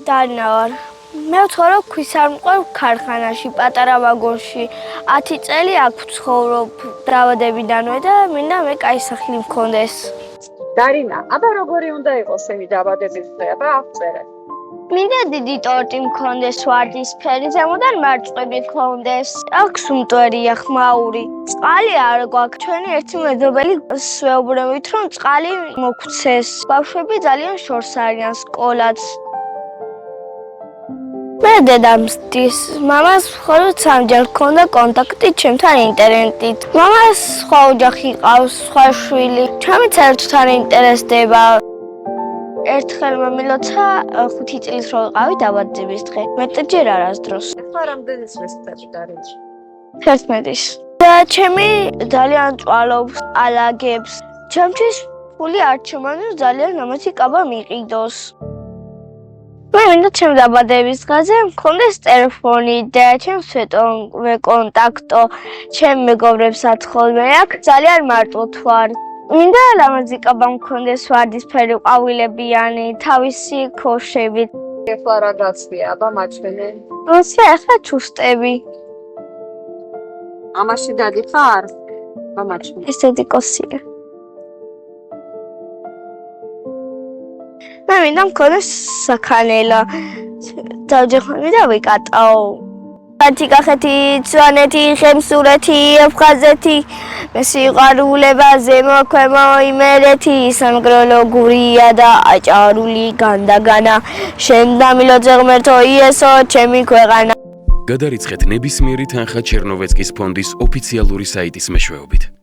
დანა ვარ. მე ვცხოვრობ ქვისარმყარ ქარხანაში, პატარა ვაგონში. 10 წელი აქ ვცხოვრობ დაბადებიდანვე და მინდა მე კაი სახლი მქონდეს. დარინა, აბა როგორი უნდა იყოს ემი დაბადების დღე, აბა აღწერე. მინდა დიდი ტორტი მქონდეს ვარდისფერი, ზემოდან მარწყვები მქონდეს. აქვს უმტვერია ხმაური. წყალი არ გვაქვს. ჩვენი ერთი მეზობელი ვეუბნებით, რომ წყალი მოგვცეს. ბავშვები ძალიან შორს არიან სკოლაც. მე დედამისის, მამას მხოლოდ სამჯერ ჰქონდა კონტაქტი ჩემთან ინტერნეტით. მამას სხვა ოჯახი ყავს, სხვა შვილი. ჩემიც ერთთან ინტერესდება. ერთხელ მომილოცა 5 წლის რო ვიყავი დაბადების დღე. მეტჯერ არასდროს. ეხლა რამდენი წლის ხდება დარინა? 11-ის. და ჩემი ძალიან წვალობს, ალაგებს. ჩემთვის ფული არ ჩამანოს, ძალიან ამათი კაბა მიყიდოს. მე მინდა ჩემ დაბადების დღეზე მქონდეს ტელეფონი და ჩემს ვეკონტაქტო, ჩემ მეგობრებს ათხოვნე აქ ძალიან მარტოთ ვარ. მინდა ლამაზი კაბა მქონდეს ვარდისფერი ყვავილებიანი, თავისი ქოშებით. ეხლა რა გაცვია, აბა მაჩვენე. როცა ახლა ჩუსტები. ამაში დადიხარ? აბა მაჩვენე. ესეთი კოსია. მე მინდა მქონდეს საქანელა. დავჯერხმები და ვიკატაო. კახეთი, სვანეთი, ხემსურეთი, აფხაზეთი, მე სიყვარულება ზემო ქვემო იმერეთი, სამგრელო გურია და აჭარული განდაგანა, შენ დამილოძე ღმერთო იესო, ჩემი ქვეყანა. გადარიცხეთ ნებისმიერი თანხა ჩერნოვეცკის ფონდის ოფიციალური საიტის მეშვეობით.